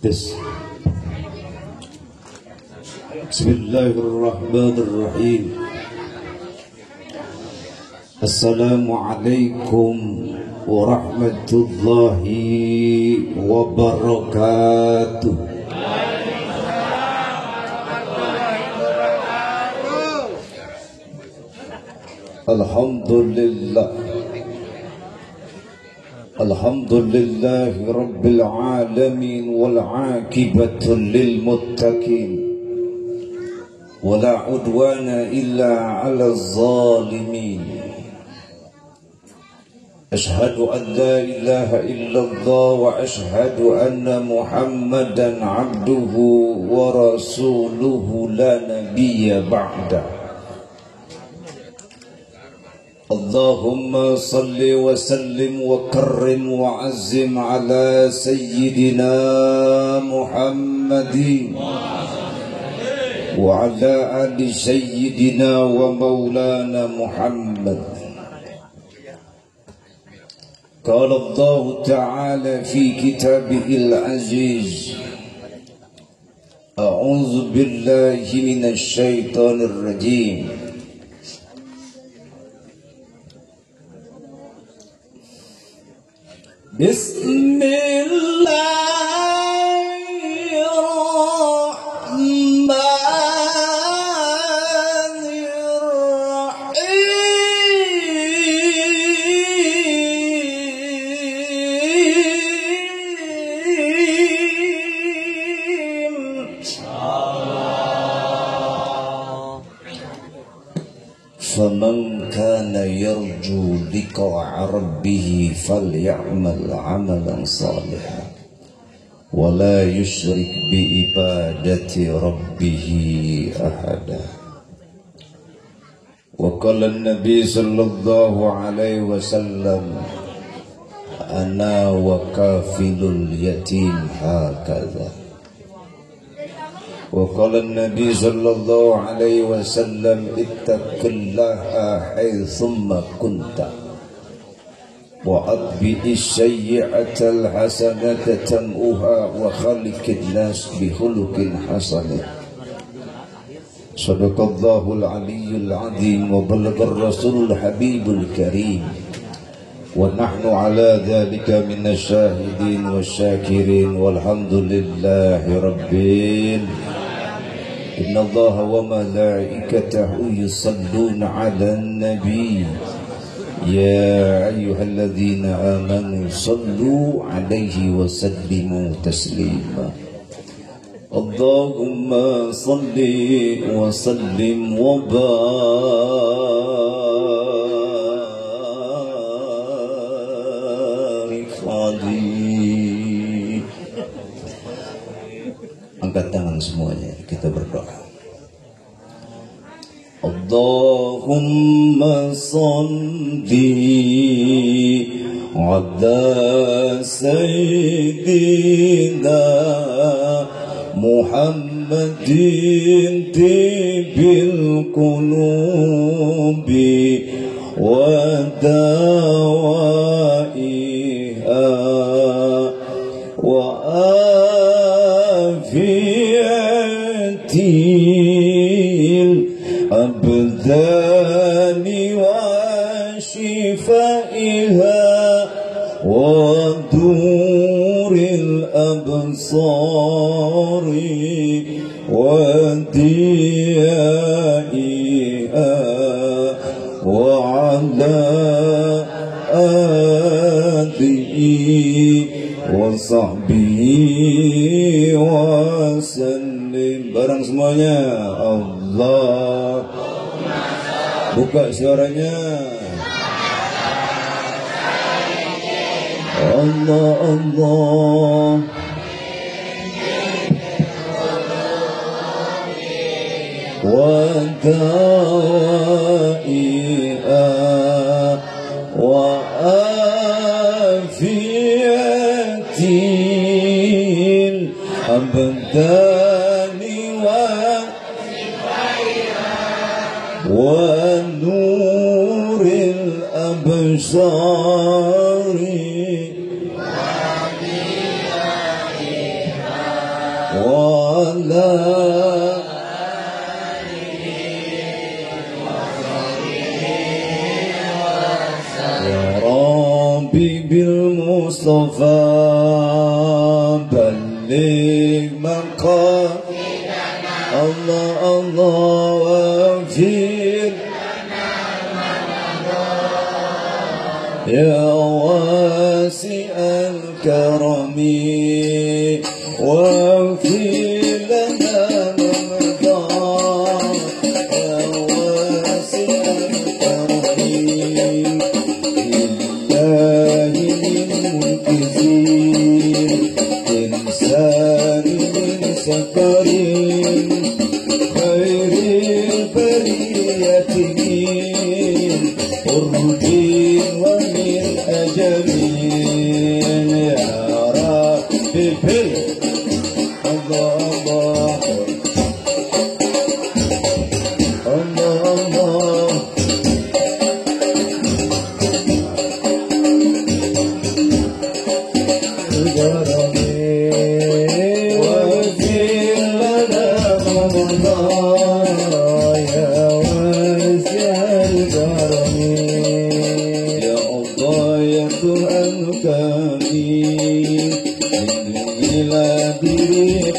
Bismillahirrahmanirrahim. Assalamualaikum warahmatullahi wabarakatuh. Alhamdulillah. Alhamdulillahi rabbil alamin wal aqibatu lil muttaqin wala udwana illa 'alal zalimin. Ashhadu an la ilaha illallah wa ashhadu anna Muhammadan 'abduhu wa rasuluhu la nabiyya ba'da. Allahumma salli wa sallim wa karrim wa azzim ala sayyidina Muhammadin wa ala ali sayyidina wa maulana Muhammad. Qala Allah ta'ala fi kitabihil aziz, a'udzu billahi minasy syaithanir rajim. فمن كان يرجو لقاء ربه فليعمل عملا صالحا ولا يشرك بعبادة ربه أحدا. وقال النبي صلى الله عليه وسلم أنا وكافل اليتيم هكذا. وقال النبي صلى الله عليه وسلم اتق الله حيثما كنت وأتبع السيئة الحسنة تمحها وخالق الناس بخلق حسن. صدق الله العلي العظيم وبلغ الرسول الحبيب الكريم ونحن على ذلك من الشاهدين والشاكرين والحمد لله رب العالمين. إن الله وملائكته يصلون على النبي يا أيها الذين آمنوا صلوا عليه وسلموا تسليما. اللهم صل وسلم وبارك عليه. Angkat tangan semuanya, kita berdoa. Allahumma salli ala sayyidina Muhammadin tibil qulubi wa dawaiha wa afiyatil abdani wa shifaiha wa duril absari wa diyaiha wa ala alihi wa sahbihi wa sallim. Bareng semuanya. Allah, buka suaranya. Allah Allah. Wa dawaiha wa afiyatil abdani wa nuril absari وعلى يا ربي بالمصطفى بلغ مقام الله الله واغفر يا واسع الكرم واغفر لنا مضى يا واسع الكرم لله من كثير إنسان من سكر خير البرية من قرب ومن أجل يا ربي الله الله الله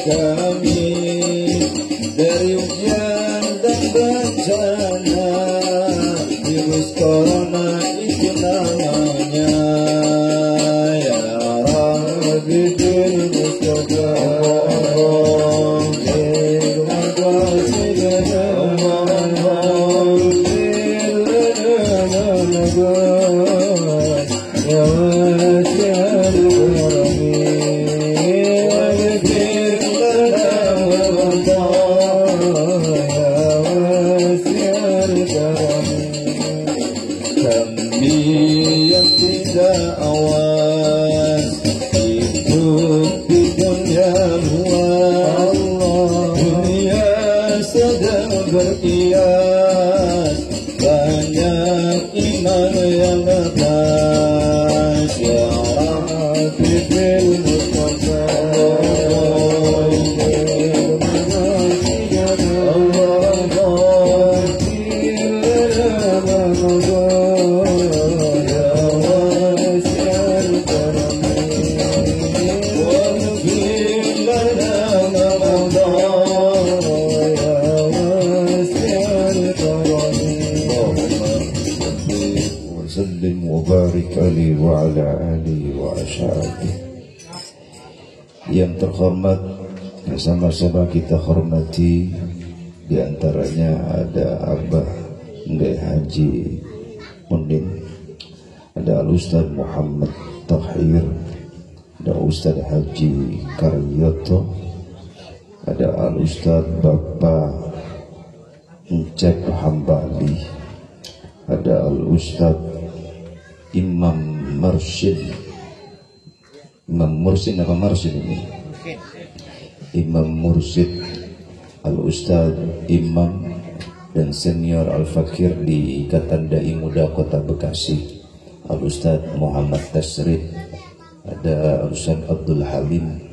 kami dari ujian dan bencana virus corona itu namanya ya Rabbi bil Mustafa berkias banyak iman yang lepas ya Rabbi bil Mustafa Ali wa ala alihi wa ashabihi. Yang terhormat sama-sama kita hormati, di antaranya ada Abah Ndai Haji Mundin, ada Al-Ustaz Muhammad Tahir, ada Ustaz Haji Karyoto, ada Al-Ustaz Bapak Encep Hambali, ada Al-Ustaz Imam Mursyid. Imam Mursyid apa Mursyid ini? Imam Mursyid Al-Ustaz Imam dan Senior Al-Fakir di Ikatan Dai Muda Kota Bekasi, Al-Ustaz Muhammad Tasrid, ada Al-Ustaz Abdul Halim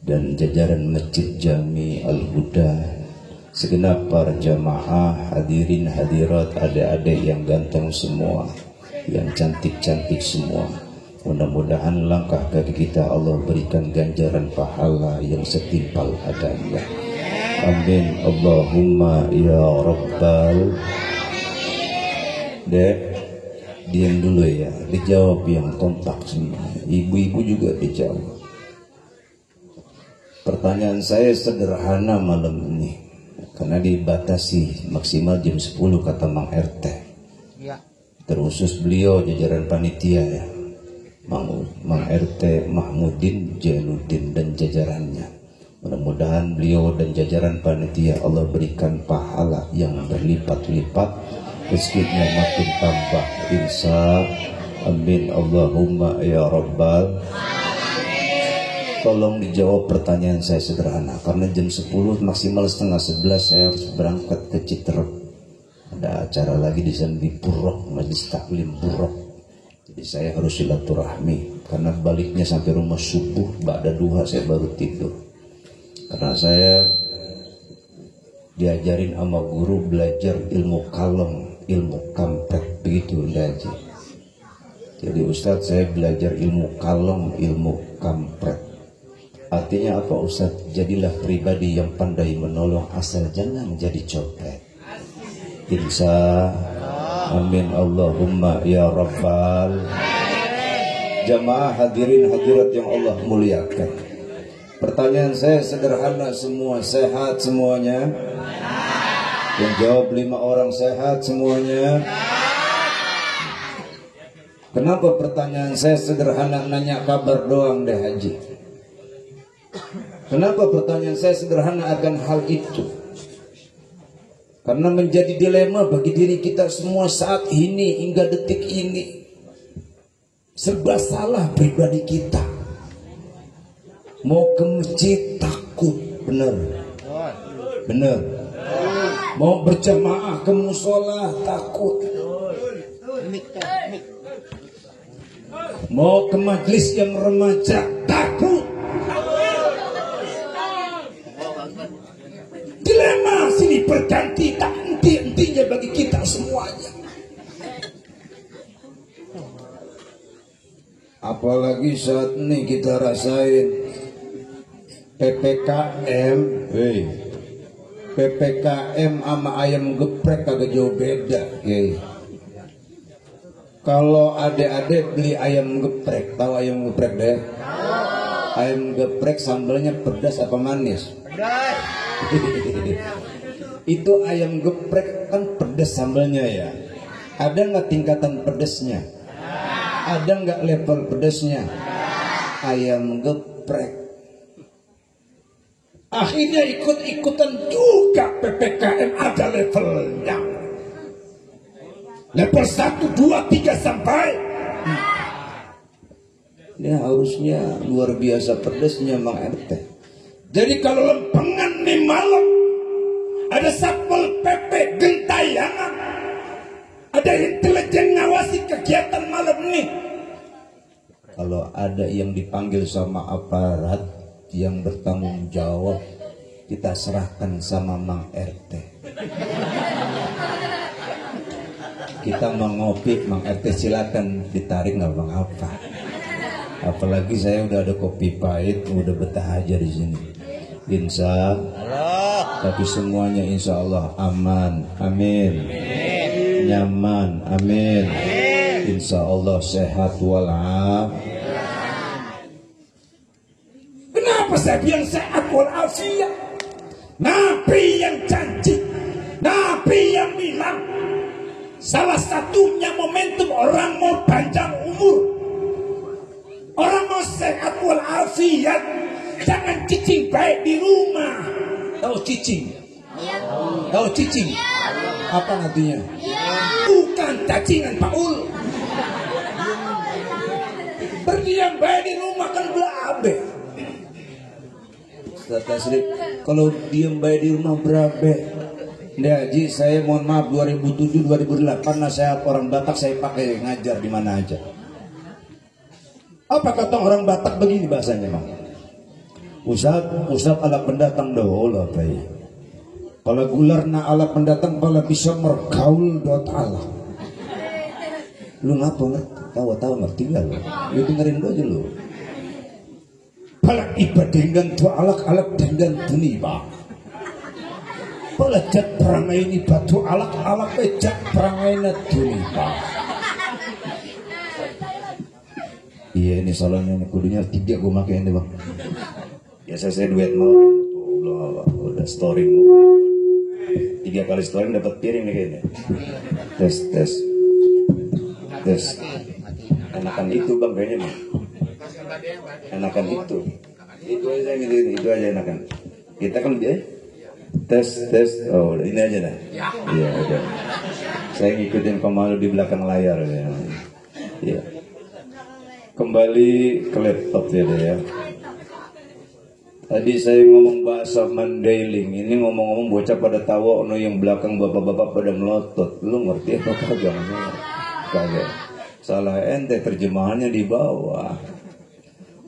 dan jajaran Masjid Jami Al-Huda, segenap para jamaah, hadirin hadirat, adik-adik yang ganteng semua, yang cantik-cantik semua. Mudah-mudahan langkah kaki kita Allah berikan ganjaran pahala yang setimpal adanya. Amin Allahumma ya Rabbal. Dek, diam dulu ya, dijawab yang kompak semua. Ibu-ibu juga dijawab. Pertanyaan saya sederhana malam ini, karena dibatasi maksimal jam 10 kata Mang RT. Ya. Terusus beliau jajaran panitia ya, Mang RT Mahmudin Jainuddin dan jajarannya. Mudah-mudahan beliau dan jajaran panitia Allah berikan pahala yang berlipat-lipat, rezekinya makin tambah insya. Amin Allahumma ya Rabbal. Tolong dijawab pertanyaan saya sederhana, karena jam 10 maksimal setengah 11 saya harus berangkat ke Citerep. Ada acara lagi di sana di Purok, Majelis Taklim Purok. Jadi saya harus silaturahmi, karena baliknya sampai rumah subuh, ba'da duha saya baru tidur. Karena saya diajarin sama guru belajar ilmu kalem, ilmu kampret, begitu Haji. Jadi Ustadz saya belajar ilmu kalem, ilmu kampret. Artinya apa Ustadz? Jadilah pribadi yang pandai menolong, asal jangan jadi copet. Insya amin Allahumma ya Rabbal. Jamaah hadirin hadirat yang Allah muliakan. Pertanyaan saya sederhana semua, sehat semuanya? Yang jawab 5 orang sehat semuanya. Kenapa pertanyaan saya sederhana, nanya kabar doang deh Haji? Kenapa pertanyaan saya sederhana akan hal itu? Karena menjadi dilema bagi diri kita semua saat ini hingga detik ini. Serba salah pribadi kita. Mau ke masjid takut, benar. Benar. Mau berjamaah ke musola takut. Mau ke majlis yang remaja takut. Dilema sini berganti, tak henti-hentinya bagi kita semuanya. Apalagi saat ini kita rasain PPKM, PPKM sama ayam geprek kagak jauh beda. Kalau adik-adik beli ayam geprek, tahu ayam geprek deh? Ayam geprek sambalnya pedas apa manis? Pedas. Itu ayam geprek kan pedas sambalnya ya. Ada nggak tingkatan pedasnya? Ada nggak level pedasnya? Ayam geprek. Akhirnya ikut-ikutan juga PPKM ada levelnya. Level 1, 2, 3 sampai. Ini harusnya luar biasa pedasnya Mang RT. Jadi kalau lempengan nih malam, ada Satpol PP gentayangan, ada intelijen ngawasi kegiatan malam nih. Kalau ada yang dipanggil sama aparat yang bertanggung jawab, kita serahkan sama Mang RT. Kita mau ngopi, Mang RT silakan ditarik nggak Bang apa. Apalagi saya udah ada kopi pahit, udah betah aja di sini. Insya Allah. Tapi semuanya insya Allah aman, amin. Nyaman, amin. Insya Allah sehat walafiat. Kenapa saya bilang sehat walafiat? Nabi yang janji, Nabi yang bilang, salah satunya momentum orang mau panjang umur, orang mau sehat walafiat, jangan cicing baik di rumah. Tahu cicing? Tahu cicing? Apa artinya? Bukan cacingan Paul. Berdiam baik di rumah kan berabe. Ustaz Tasrif, kalau diam baik di rumah berabe. Nggak Haji, saya mohon maaf 2007-2008 nasihat orang Batak saya pakai ngajar di mana aja. Apa kata orang Batak begini bahasanya Bang? Ustaz ala pendatang dahulu apa ya? Kalau gularna ala pendatang pala bisa mergaul dot ala. Lu ngapa ngerti? Tawa-tawa ngerti gak lu? Lu dengerin dulu aja lu. Pala ibadah dengan tu alak-alak dengan tuniba. Pala jat perangai ini batu alak-alak jat perangai na tuniba. Iya ini salahnya ini kudunya 3 gue makai ini Bang. Biasa saya duet mau udah storing 3 kali storing dapat piring nih kayaknya. Tes enakan itu Bang kayaknya Bang. Enakan itu aja gitu, itu aja enakan. Kita kan dia tes oh ini aja dah. Iya udah. Saya ngikutin Komalu di belakang layar ya. Iya. Kembali ke laptop ya. Tadi saya ngomong bahasa Mandailing. Ini ngomong-ngomong bocah pada tawa, ono yang belakang bapak-bapak pada melotot. Lu ngerti apa kagak? Kagak. Salah ente terjemahannya di bawah.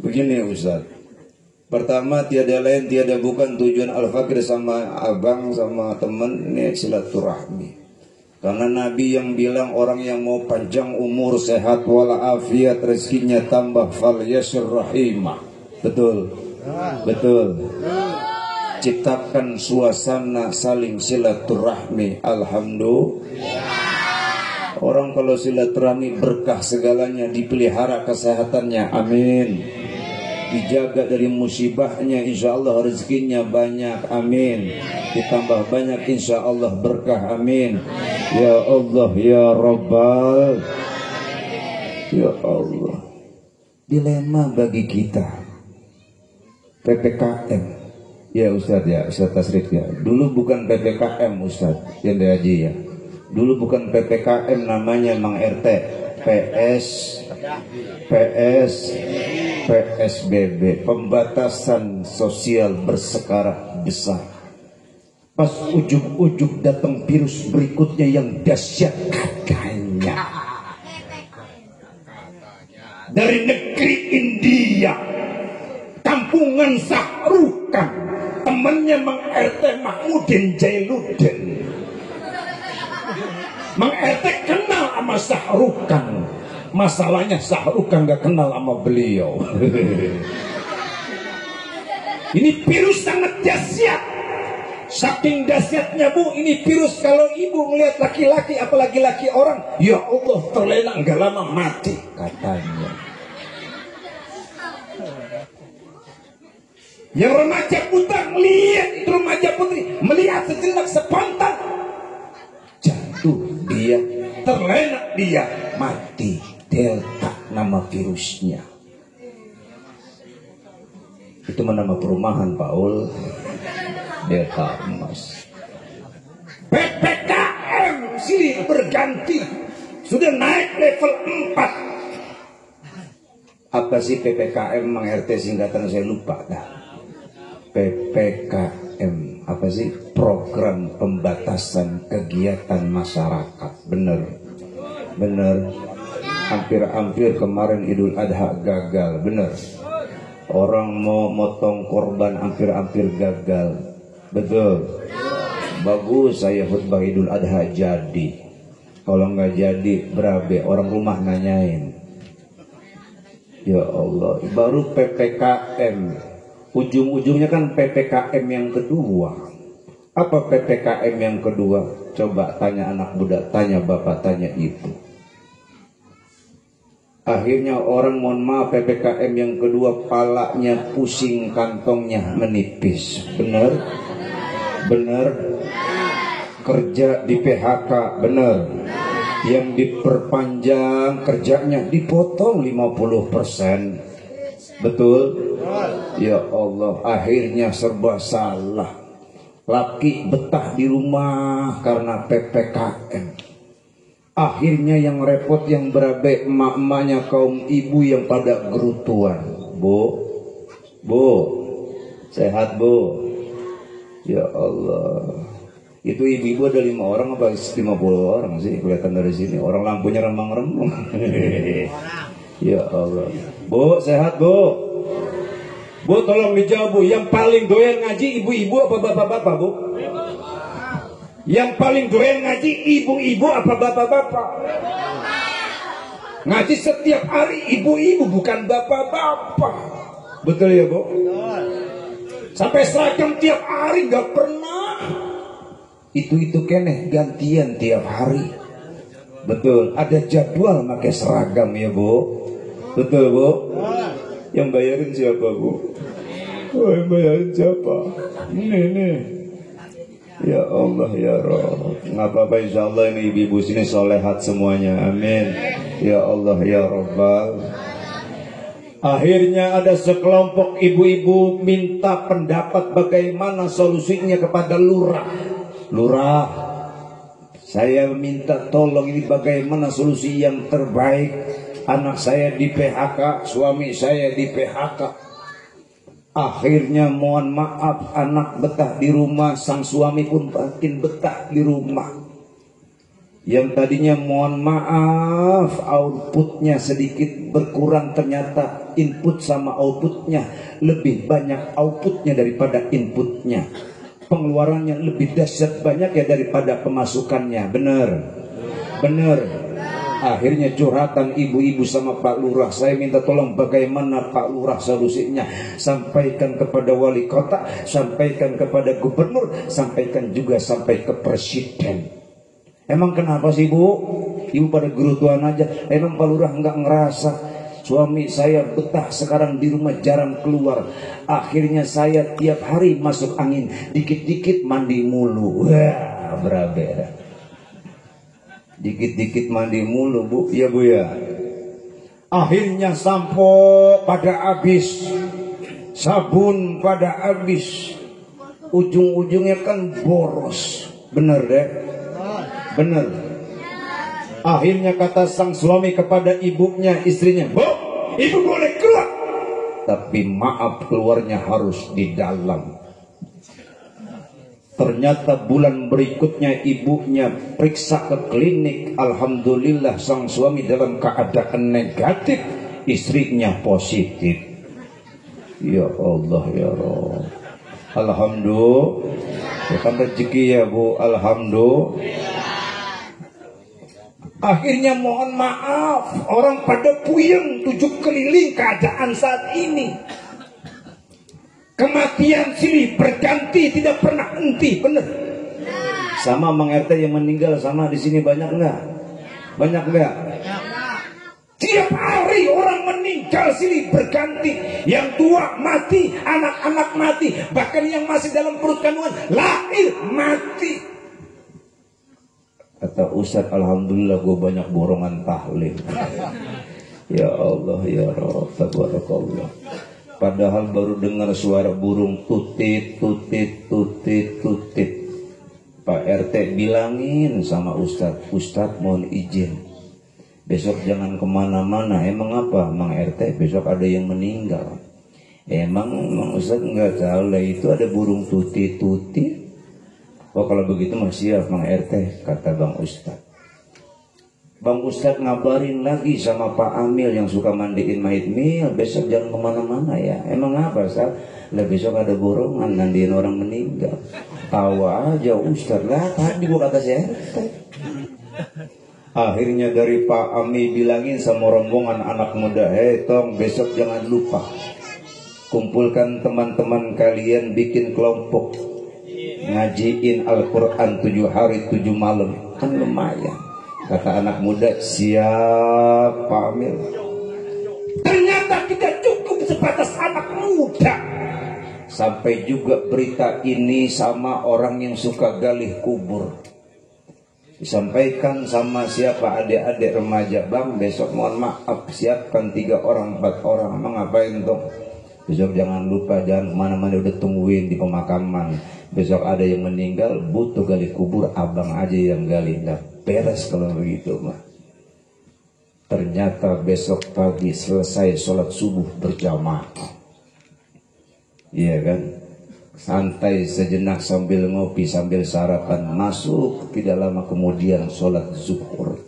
Begini Ustaz. Pertama, tiada lain, tiada bukan tujuan Al-Fakir sama abang, sama temen, ini silaturahmi. Karena Nabi yang bilang orang yang mau panjang umur, sehat walafiat, rezekinya tambah, fal yasir rahimah. Betul? Betul. Ciptakan suasana saling silaturahmi. Alhamdulillah. Orang kalau silaturahmi berkah segalanya, dipelihara kesehatannya. Amin. Dijaga dari musibahnya, insya Allah rezekinya banyak, amin. Ditambah banyak, insya Allah berkah, amin. Ya Allah, ya Rabbal, ya Allah. Dilema bagi kita PPKM, ya Ustaz ya, Ustaz Tasrif ya. Dulu bukan PPKM Ustaz yang diaji ya. Dulu bukan PPKM, namanya Mang RT, PSBB, pembatasan sosial berskala besar. Pas ujung-ujung datang virus berikutnya yang dahsyat, katanya dari negeri India, kampungan Sahrukan, temannya Mang RT Mahmudin Jailuddin. Mang RT kenal sama Sahrukan. Masalahnya Sahrukan gak kenal sama beliau. Ini virus sangat dahsyat. Saking dahsyatnya Bu, ini virus kalau ibu melihat laki-laki, apalagi laki orang, ya Allah, terlena gak lama mati katanya. Yang remaja putra melihat itu, remaja putri melihat sejenak spontan, jatuh dia, terlena dia, mati. Delta nama virusnya. Itu nama perumahan Paul. Delta emas. PPKM silih berganti, sudah naik level 4. Apa sih PPKM Mang RT, singkatan saya lupa dah. PPKM apa sih? Program pembatasan kegiatan masyarakat. Bener. Hampir-hampir kemarin Idul Adha gagal, bener. Orang mau motong korban hampir-hampir gagal, betul. Bagus saya khutbah Idul Adha jadi. Kalau nggak jadi berabe, orang rumah nanyain. Ya Allah, baru PPKM, ujung-ujungnya kan PPKM yang kedua. Apa PPKM yang kedua? Coba tanya anak muda, tanya bapak, tanya ibu. Akhirnya orang, mohon maaf, PPKM yang kedua palanya pusing, kantongnya menipis. Bener? Kerja di PHK, bener. Yang diperpanjang kerjanya dipotong 50%. Betul? Ya Allah, akhirnya serba salah. Laki betah di rumah karena PPKM. Akhirnya yang repot, yang berabe, emak-emaknya, kaum ibu yang pada gerutuan. Bu, sehat Bu? Ya Allah. Itu ibu-ibu ada 5 orang apa 50 orang sih? Kelihatan dari sini. Orang lampunya remang-remang. Ya Allah. Bu, sehat Bu? Bu, tolong dijawab Bu. Yang paling doyan ngaji ibu-ibu apa bapak-bapak Bu? Yang paling doyan ngaji ibu-ibu apa bapak-bapak? Ngaji setiap hari ibu-ibu, bukan bapak-bapak. Betul ya Bu? Sampai seragam tiap hari gak pernah. Itu keneh gantian tiap hari. Betul, ada jadwal pakai seragam ya Bu. Betul Bu? Yang bayarin siapa Bu? Oh, yang bayarin siapa? Ini. Ya Allah ya Rabb. Nggak apa-apa, insya Allah ini ibu-ibu sini solehat semuanya, amin. Ya Allah ya Rabbal. Akhirnya ada sekelompok ibu-ibu minta pendapat bagaimana solusinya kepada lurah. Lurah, saya minta tolong, ini bagaimana solusi yang terbaik. Anak saya di PHK, suami saya di PHK. Akhirnya mohon maaf, anak betah di rumah, sang suami pun makin betah di rumah. Yang tadinya mohon maaf outputnya sedikit berkurang, ternyata input sama outputnya lebih banyak outputnya daripada inputnya. Pengeluarannya lebih dahsyat banyak ya daripada pemasukannya. Bener, bener. Akhirnya curhatan ibu-ibu sama Pak Lurah, saya minta tolong bagaimana Pak Lurah solusinya. Sampaikan kepada wali kota, sampaikan kepada gubernur, sampaikan juga sampai ke presiden. Emang kenapa sih Bu? Ibu pada gerutuan aja. Emang Pak Lurah nggak ngerasa suami saya betah sekarang di rumah jarang keluar. Akhirnya saya tiap hari masuk angin, dikit-dikit mandi mulu. Wah, berabe. Dikit-dikit mandi mulu Bu, ya Bu ya. Akhirnya sampo pada habis, sabun pada habis, ujung-ujungnya kan boros. Bener deh. Benar. Akhirnya kata sang suami kepada ibunya, istrinya, Bu, ibu boleh keluar, tapi maaf keluarnya harus di dalam. Ternyata bulan berikutnya ibunya periksa ke klinik. Alhamdulillah sang suami dalam keadaan negatif, istrinya positif. Ya Allah ya Rabb. Alhamdulillah. Bukan rezeki ya Bu. Alhamdulillah. Akhirnya mohon maaf, orang pada puyeng 7 keliling keadaan saat ini. Kematian silih berganti, tidak pernah henti, bener. Sama Mang RT yang meninggal sama di sini banyak nggak? Banyak nggak? Tiap hari orang meninggal silih berganti. Yang tua mati, anak-anak mati, bahkan yang masih dalam perut kandungan lahir mati. Kata Ustaz, alhamdulillah gue banyak borongan tahlil. Ya Allah ya Rabb, tabarakallah. Padahal baru dengar suara burung tutit, tutit, tutit, tutit. Pak RT bilangin sama Ustaz, Ustaz mohon izin, besok jangan kemana-mana. Emang apa Mang RT? Besok ada yang meninggal. Emang Mang Ustaz nggak tahu lah itu ada burung tutit, tutit. Oh kalau begitu mah siap Mang RT, kata Bang Ustaz. Bang Ustaz ngabarin lagi sama Pak Amil yang suka mandiin mayit, Mil besok jangan kemana-mana ya. Emang apa Ustaz? Lah besok ada borongan mandiin orang meninggal. Tawa aja Ustaz, lah tadi gua kata saya. Akhirnya dari Pak Amil bilangin sama rombongan anak muda, tong besok jangan lupa kumpulkan teman-teman kalian, bikin kelompok ngajiin Al-Quran 7 hari 7 malam. Kan lumayan. Kata anak muda, siap Pak Amir. Ternyata tidak cukup sebatas anak muda. Sampai juga berita ini sama orang yang suka galih kubur. Disampaikan sama siapa, adik-adik remaja, Bang besok mohon maaf siapkan 3 orang 4 orang. Emang ngapain dong? Besok jangan lupa, jangan kemana-mana, udah tungguin di pemakaman. Besok ada yang meninggal, butuh gali kubur, abang aja yang gali. Nah, beres kalau begitu mah. Ternyata besok pagi selesai sholat subuh berjamaah. Iya kan? Santai sejenak sambil ngopi, sambil sarapan. Masuk, tidak lama kemudian sholat zuhur.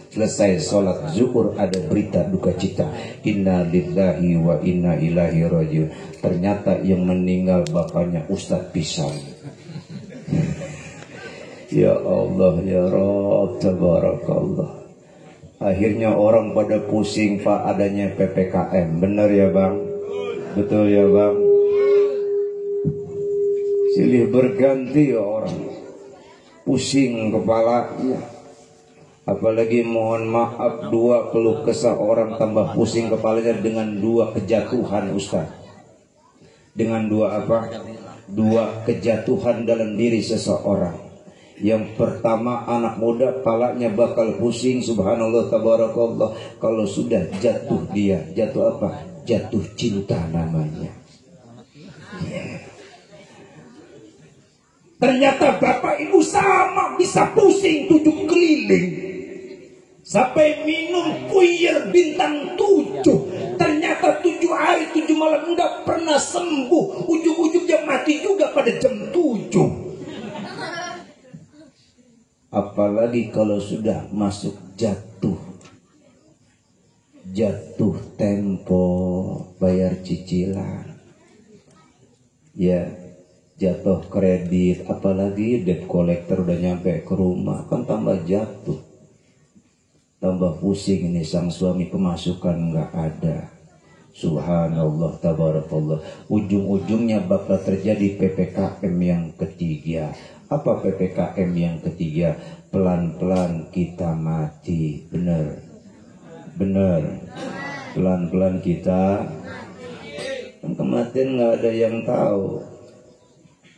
Selesai sholat zuhur ada berita duka cita. Inna lillahi wa inna ilaihi rajiun. Ternyata yang meninggal bapaknya Ustadz Pisang. Ya Allah ya Rabb, tabarakallah. Akhirnya orang pada pusing Pak adanya PPKM. Benar ya Bang? Betul ya Bang? Silih berganti ya orang. Pusing kepalanya. Apalagi mohon maaf 2 keluh kesah orang tambah pusing kepalanya dengan 2 kejatuhan Ustaz. Dengan 2 apa? 2 kejatuhan dalam diri seseorang. Yang pertama anak muda palanya bakal pusing, subhanallah tabarakallah. Kalau sudah jatuh dia, jatuh apa? Jatuh cinta namanya. Ternyata bapak ibu sama bisa pusing 7 keliling. Sampai minum puyer bintang 7. Ternyata 7 hari 7 malam enggak pernah sembuh. Ujung-ujungnya mati juga pada jam 7. Apalagi kalau sudah masuk jatuh tempo bayar cicilan, ya jatuh kredit, apalagi debt collector udah nyampe ke rumah, kan tambah jatuh, tambah pusing ini sang suami, pemasukan nggak ada. Subhanallah, tabarakallah. Ujung-ujungnya bakal terjadi PPKM yang ketiga. Apa PPKM yang ketiga? Pelan-pelan kita mati. Benar. Pelan-pelan kita. Kematian nggak ada yang tahu.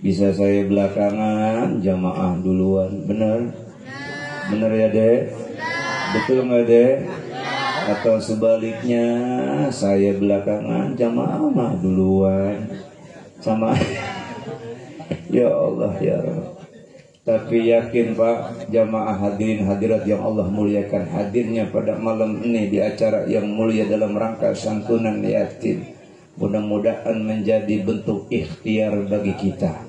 Bisa saya belakangan, jamaah duluan. Benar ya dek? Betul nggak dek? Atau sebaliknya, saya belakangan, jamaah duluan. Sama. Ya Allah ya Rabb. Tapi yakin Pak, jamaah hadirin hadirat yang Allah muliakan, hadirnya pada malam ini di acara yang mulia dalam rangka santunan yatim, mudah-mudahan menjadi bentuk ikhtiar bagi kita.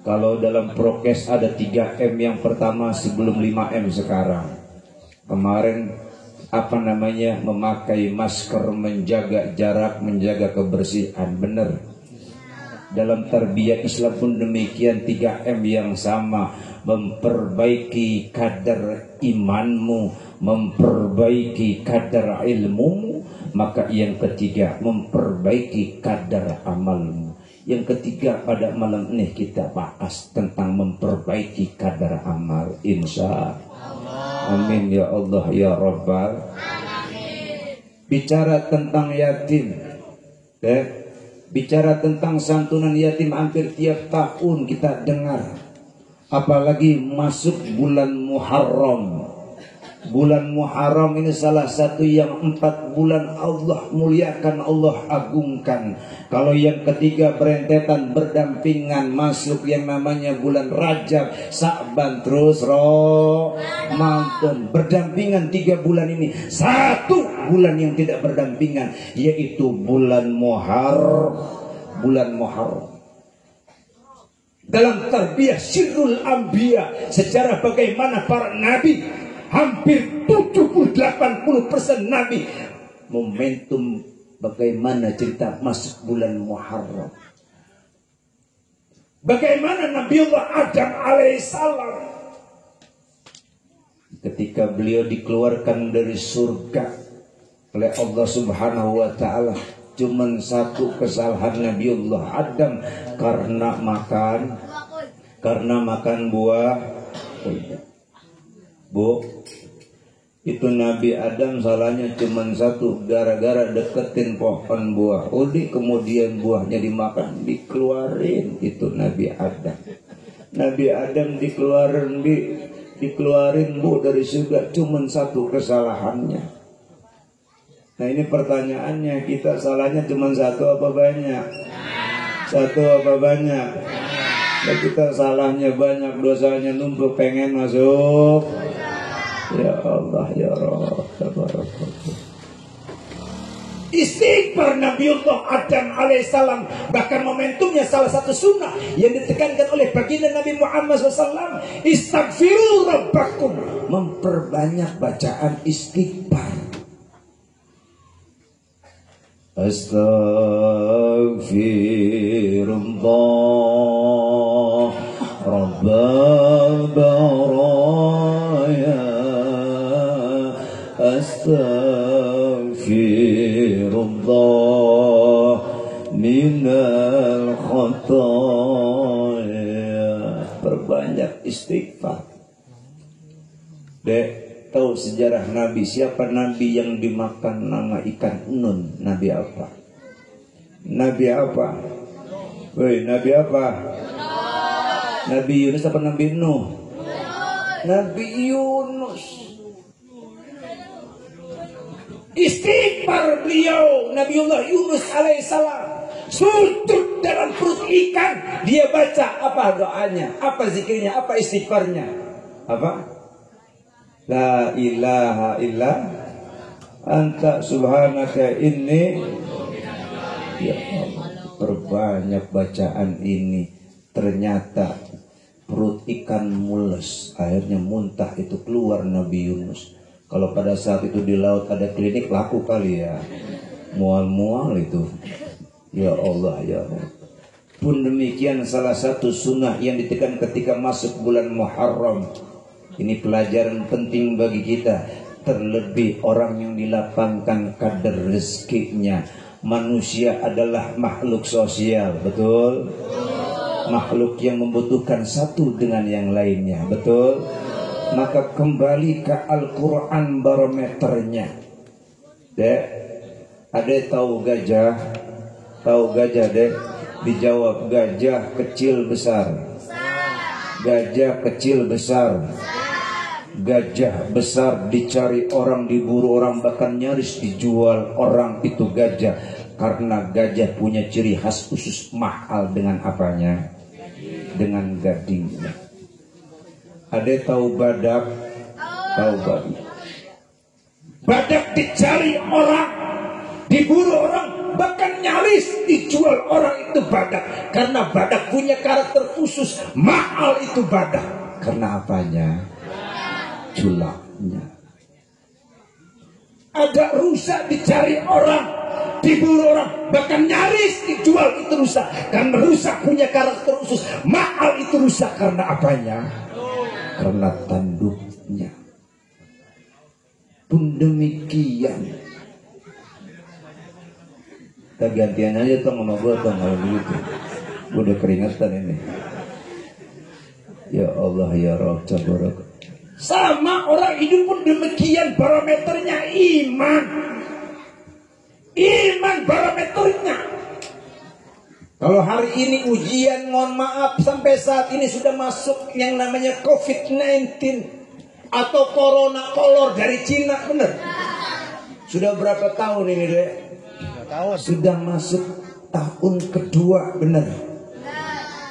Kalau dalam prokes ada 3M, yang pertama sebelum 5M sekarang. Kemarin memakai masker, menjaga jarak, menjaga kebersihan. Benar. Dalam tarbiyah Islam pun demikian, 3M yang sama. Memperbaiki kadar imanmu, memperbaiki kadar ilmumu. Maka yang ketiga, memperbaiki kadar amalmu. Yang ketiga, pada malam ini kita bahas tentang memperbaiki kadar amal, insya Allah. Amin ya Allah ya Rabbal. Bicara tentang yatim, bicara tentang santunan yatim, hampir tiap tahun kita dengar. Apalagi masuk bulan Muharram. Bulan Muharram ini salah satu yang 4 bulan Allah muliakan, Allah agungkan. Kalau yang ketiga berentetan berdampingan masuk yang namanya bulan Rajab, Sa'ban, terus Ramadan. Berdampingan 3 bulan ini. 1 bulan yang tidak berdampingan, yaitu bulan Muharram. Dalam tarbiyah sirrul anbiya, sejarah bagaimana para nabi, hampir 70-80% nabi, momentum bagaimana cerita masuk bulan Muharram. Bagaimana Nabiullah Adam alaihissalam ketika beliau dikeluarkan dari surga oleh Allah Subhanahu wa taala, cuman 1 kesalahan Nabiullah Adam, karena makan buah. Bu, itu Nabi Adam salahnya cuma 1, gara-gara deketin pohon buah. Kemudian buahnya dimakan, dikeluarin. Itu Nabi Adam. Nabi Adam dikeluarin Bu dari surga, cuma 1 kesalahannya. Nah ini pertanyaannya, kita salahnya cuma 1 apa banyak? 1 apa banyak? Nah, kita salahnya banyak, dosanya numpuk, pengen masuk. Ya Allah ya Rabb, tabarakallah. Istighfar Nabiullah Adam alaihissalam, bahkan momentumnya salah satu sunnah yang ditekankan oleh baginda Nabi Muhammad SAW, istaghfiru rabbakum, memperbanyak bacaan istighfar. Astaghfirullah rabbal baraya, astaghfirullah minal khataya. Perbanyak istighfar. Dek, tahu sejarah Nabi? Siapa Nabi yang dimakan nama ikan nun? Nabi apa? Nabi apa? Woi, Nabi apa? Nabi Yunus apa Nabi Nuh? Nabi Yunus. Istighfar beliau Nabiullah Yunus alaihissalam, sujud dalam perut ikan, dia baca apa doanya, apa zikirnya, apa istighfarnya? Apa? La ilaha illa anta subhanaka inni. Ya Allah, perbanyak bacaan ini. Ternyata perut ikan mules, akhirnya muntah, itu keluar Nabi Yunus. Kalau pada saat itu di laut ada klinik, laku kali ya, mual-mual itu. Ya Allah, ya Allah. Pun demikian salah satu sunnah yang ditekan ketika masuk bulan Muharram. Ini pelajaran penting bagi kita. Terlebih orang yang dilapangkan kadar rezekinya. Manusia adalah makhluk sosial, betul? Makhluk yang membutuhkan satu dengan yang lainnya, betul? Maka kembali ke Al-Quran barometernya. Dek, adek tahu gajah? Tahu gajah, dek? Dijawab, gajah kecil besar. Gajah kecil besar. Gajah besar dicari orang, diburu orang, bahkan nyaris dijual orang itu gajah. Karena gajah punya ciri khas khusus, mahal dengan apanya? Dengan gadingnya. Ada tahu badak? Tahu badak? Badak dicari orang, diburu orang, bahkan nyaris dijual orang itu badak. Karena badak punya karakter khusus, mahal itu badak. Karena apanya? Culaknya. Ada rusa dicari orang, diburu orang, bahkan nyaris dijual itu rusa. Karena rusa punya karakter khusus, mahal itu rusa. Karena apanya? Karena tanduknya. Pun demikian. Kita gantian aja tuh sama gue tuh kalau begitu. Gue udah keringetan ini. Ya Allah, ya Rabb, tabarak. Sama orang hidup pun demikian, barometernya iman. Iman barometernya. Kalau hari ini ujian, mohon maaf, sampai saat ini sudah masuk yang namanya COVID-19 atau corona kolor dari Cina, bener? Sudah berapa tahun ini, dek? Sudah masuk tahun kedua, bener?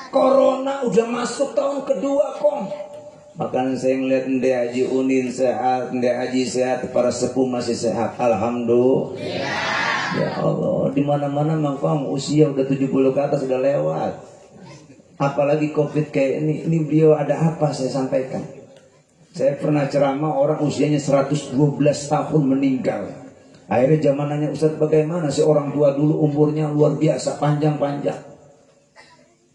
Corona udah masuk tahun kedua, kong. Bahkan saya ngeliat Ndek Haji Unin sehat, Ndek Haji sehat, para sepuh masih sehat, alhamdulillah. Ya Allah, di mana-mana mangkong usia udah 70 ke atas sudah lewat. Apalagi Covid kayak ini beliau ada apa saya sampaikan. Saya pernah ceramah orang usianya 112 tahun meninggal. Akhirnya zamanannya Ustaz, bagaimana sih orang tua dulu umurnya luar biasa panjang-panjang.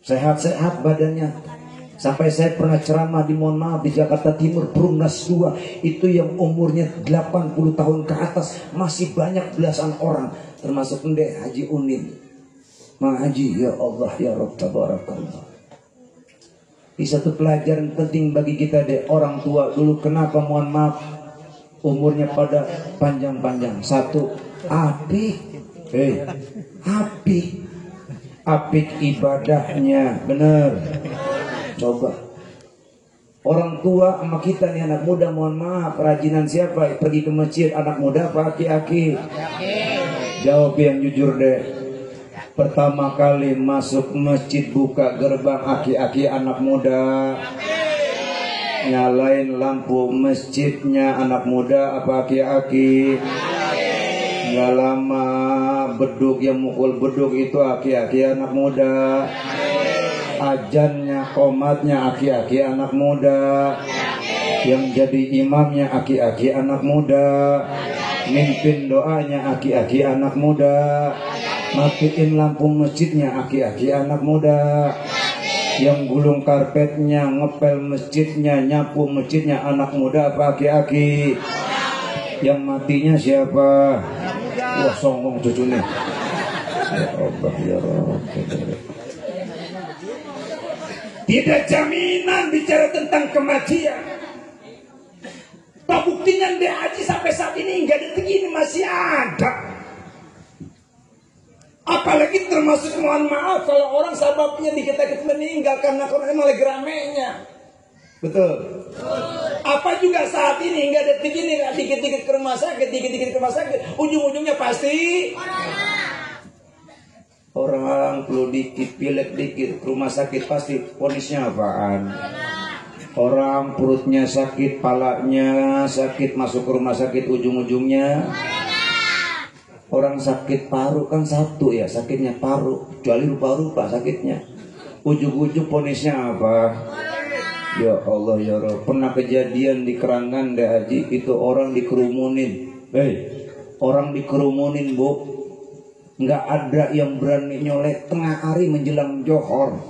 Sehat-sehat badannya. Sampai saya pernah ceramah di, mohon maaf, di Jakarta Timur, Perumnas 2. Itu yang umurnya 80 tahun ke atas. Masih banyak belasan orang. Termasuk Ndek Haji Unin. Ma Haji, ya Allah, ya Rabb, tabarakallah. Ini satu pelajaran penting bagi kita, deh. Orang tua dulu kenapa, mohon maaf, umurnya pada panjang-panjang. Satu, apik. Apik. Apik ibadahnya, benar. Coba orang tua sama kita nih anak muda, mohon maaf, rajinan siapa? Pergi ke masjid anak muda apa aki-aki? Jawab yang jujur deh. Pertama kali masuk masjid buka gerbang aki-aki anak muda. Nyalain lampu masjidnya anak muda apa aki-aki? Nggak lama beduk yang mukul beduk itu aki-aki anak muda. Ajannya, qomatnya aki-aki anak muda. Yang jadi imamnya aki-aki anak muda. Mimpin doanya aki-aki anak muda. Matiin lampu masjidnya aki-aki anak muda. Yang gulung karpetnya, ngepel masjidnya, nyapu masjidnya anak muda apa aki-aki? Yang matinya siapa? Wah, songong cucunya. Ya Allah, ya Allah. Tidak jaminan bicara tentang kematian. Pak buktinya Ndek Haji sampai saat ini hingga detik ini masih ada. Apalagi termasuk, mohon maaf, kalau orang sababnya dikit-dikit meninggal karena corona lagi ramenya. Betul. Apa juga saat ini hingga detik ini dikit-dikit ke rumah sakit, dikit-dikit ke rumah sakit, ujung-ujungnya pasti orang flu dikit, pilek dikit, ke rumah sakit pasti ponisnya apaan? Orang perutnya sakit, palanya sakit, masuk ke rumah sakit, ujung-ujungnya orang sakit paru kan satu ya, sakitnya paru, kecuali rupa-rupa sakitnya. Ujung-ujung ponisnya apa? Ya Allah ya Rabb. Pernah kejadian di Kerangan deh Haji, itu orang dikerumunin. Orang dikerumunin Bu, nggak ada yang berani nyolek tengah hari menjelang johor.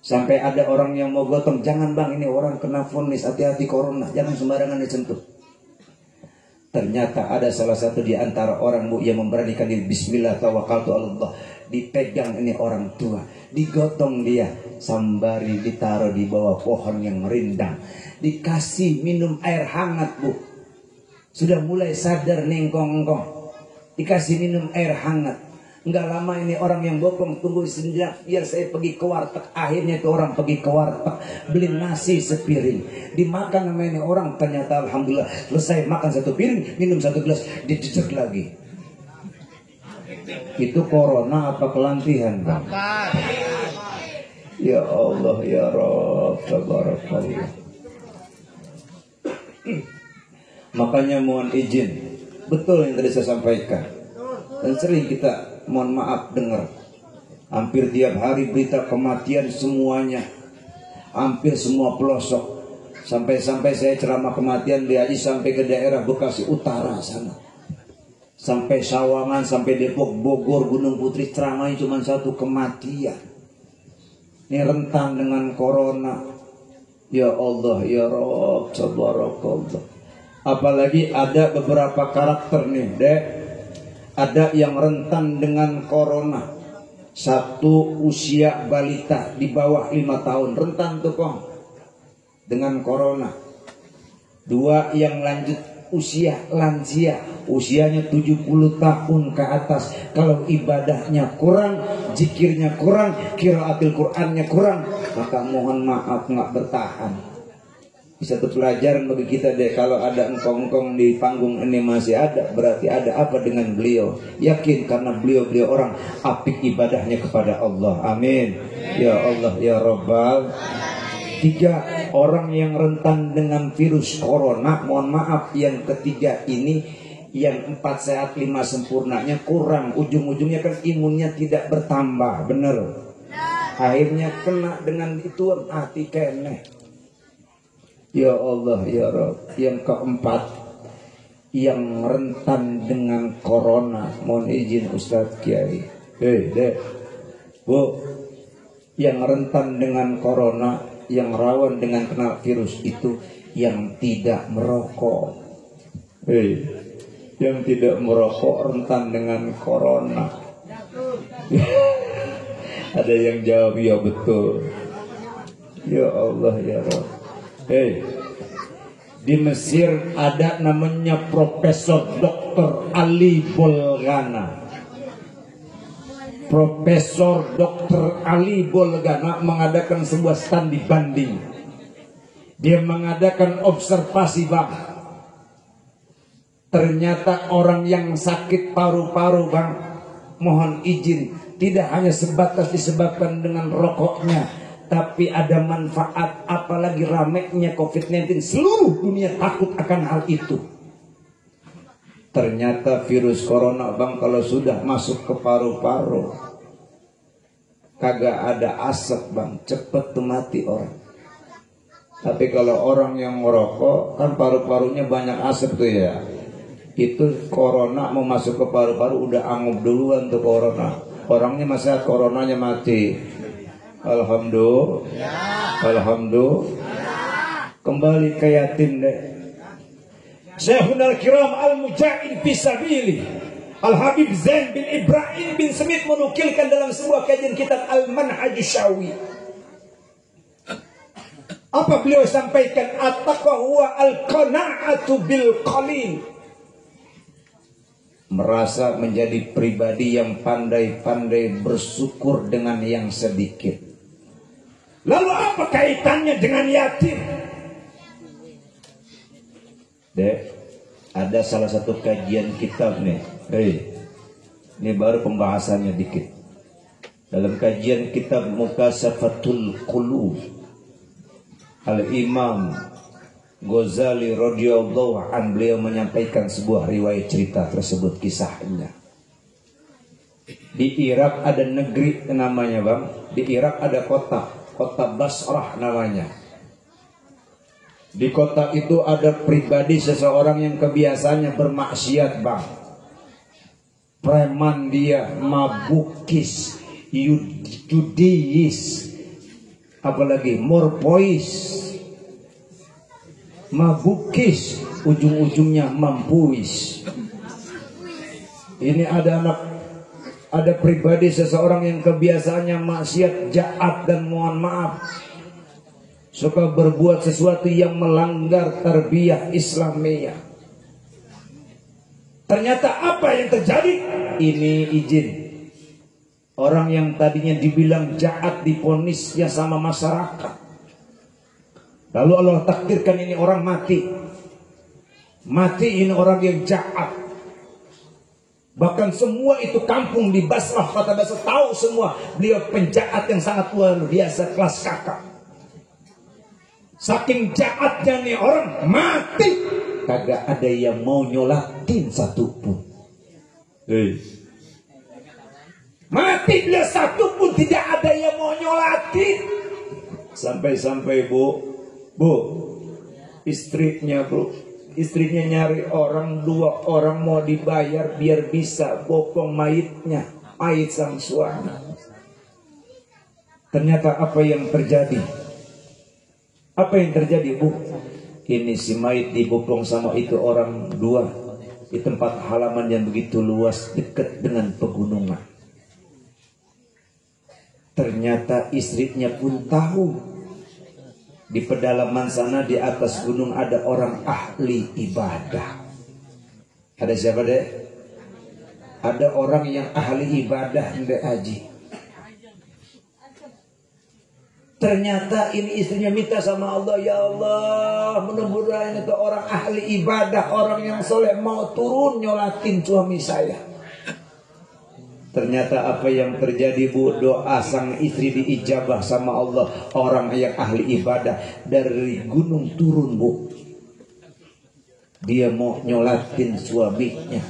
Sampai ada orang yang mau gotong, jangan bang, ini orang kena vonis, hati-hati corona, jangan sembarangan disentuh. Ternyata ada salah satu di antara orang Bu yang memberanikan diri, bismillah tawakkaltu Allah. Dipegang ini orang tua, digotong dia, sambari ditaruh di bawah pohon yang rindang, dikasih minum air hangat Bu. Sudah mulai sadar nengkong-nengkong, dikasih minum air hangat. Enggak lama ini orang yang bokong, tunggu sejenak biar saya pergi ke warteg. Akhirnya itu orang pergi ke warteg, beli nasi sepiring, dimakan sama ini orang. Ternyata alhamdulillah selesai makan satu piring, minum satu gelas, dijejek lagi. Itu corona apa kelantihan Bang? Ya Allah ya Rabb, tabarakallah. Makanya mohon izin, betul yang tadi saya sampaikan. Dan sering kita mohon maaf dengar, hampir tiap hari berita kematian semuanya, hampir semua pelosok. Sampai-sampai saya ceramah kematian di Haji sampai ke daerah Bekasi Utara sana, sampai Sawangan, sampai Depok, Bogor, Gunung Putri, ceramahnya cuma satu, kematian. Ini rentan dengan corona. Ya Allah ya Rabb, tabarakallah. Apalagi ada beberapa karakter nih Dek, ada yang rentan dengan corona. Satu usia balita di bawah 5 tahun rentan tuh Kong dengan corona. Dua yang lanjut usia lansia, usianya 70 tahun ke atas. Kalau ibadahnya kurang, zikirnya kurang, qiraatil Qur'annya kurang, maka mohon maaf nggak bertahan. Bisa satu pelajaran bagi kita deh, kalau ada engkong-engkong di panggung ini masih ada, berarti ada apa dengan beliau. Yakin karena beliau orang apik ibadahnya kepada Allah. Amin. Ya Allah ya Rabbal. 3 orang yang rentan dengan virus corona, mohon maaf, yang ketiga ini, yang 4 sehat 5 sempurnanya kurang, ujung-ujungnya kan imunnya tidak bertambah, bener. Akhirnya kena dengan itu hati keneh. Ya Allah ya Rabb. Yang keempat, yang rentan dengan corona, mohon izin Ustadz Kiai, Dek, Bu, yang rentan dengan corona, yang rawan dengan kena virus itu yang tidak merokok. Yang tidak merokok rentan dengan corona. Ada yang jawab ya betul. Ya Allah ya Rabb. Di Mesir ada namanya Profesor Dr. Ali Bolgana. Profesor Dr. Ali Bolgana mengadakan sebuah studi banding. Dia mengadakan observasi Bang. Ternyata orang yang sakit paru-paru Bang, mohon izin, tidak hanya sebatas disebabkan dengan rokoknya, tapi ada manfaat. Apalagi ramainya COVID-19, seluruh dunia takut akan hal itu. Ternyata virus corona Bang, kalau sudah masuk ke paru-paru, kagak ada asap Bang, cepet tuh mati orang. Tapi kalau orang yang merokok, kan paru-parunya banyak asap tuh ya, itu corona mau masuk ke paru-paru udah anggap duluan tuh corona. Orangnya masih coronanya mati. Alhamdulillah. Alhamdulillah. Kembali ke yatim deh. Syekhul Kiram Al-Mujahid Fisabili Al-Habib Zain bin Ibrahim bin Smith menukilkan dalam sebuah kajian kitab Al-Manhaj Syawi. Apa beliau sampaikan? At-taqwa huwa al-qana'atu bil qalil. Merasa menjadi pribadi yang pandai-pandai bersyukur dengan yang sedikit. Lalu apa kaitannya dengan yatim? Dek, ada salah satu kajian kitab nih. Ini baru pembahasannya dikit. Dalam kajian kitab Mukasafatul Qulub, Al-Imam Ghazali radhiyallahu an, beliau menyampaikan sebuah riwayat cerita tersebut, kisahnya. Di Irak ada negeri namanya Bang. Di Irak ada kota Basrah namanya. Di kota itu ada pribadi seseorang yang kebiasaannya bermaksiat, bang. Preman dia, mabukis, judiis, apalagi morpois, mabukis, ujung-ujungnya mampuis. Ini ada pribadi seseorang yang kebiasaannya maksiat, jahat dan mohon maaf, suka berbuat sesuatu yang melanggar tarbiyah Islamiyah. Ternyata apa yang terjadi? Ini izin. Orang yang tadinya dibilang jahat divonisnya sama masyarakat. Lalu Allah takdirkan ini orang mati. Mati ini orang yang jahat. Bahkan semua itu kampung di Basrah, kota Basrah tahu semua beliau penjahat yang sangat luar biasa, kelas kakak. Saking jahatnya nih orang mati, kagak ada yang mau nyolatin satupun. Mati dia satupun tidak ada yang mau nyolatin. Sampai-sampai bu, istrinya nyari orang, 2 orang mau dibayar biar bisa bokong mayit sang suami. Ternyata apa yang terjadi? Apa yang terjadi, bu? Ini si mayit dibopong sama itu orang 2 di tempat halaman yang begitu luas dekat dengan pegunungan. Ternyata istrinya pun tahu di pedalaman sana di atas gunung ada orang ahli ibadah. Ada siapa deh? Ada orang yang ahli ibadah, Ndek Haji. Ternyata ini istrinya minta sama Allah, ya Allah, mudah-mudahan itu orang ahli ibadah, orang yang soleh mau turun nyolatin suami saya. Ternyata apa yang terjadi, bu? Doa sang istri diijabah sama Allah. Orang yang ahli ibadah dari gunung turun, bu. Dia mau nyolatin suaminya.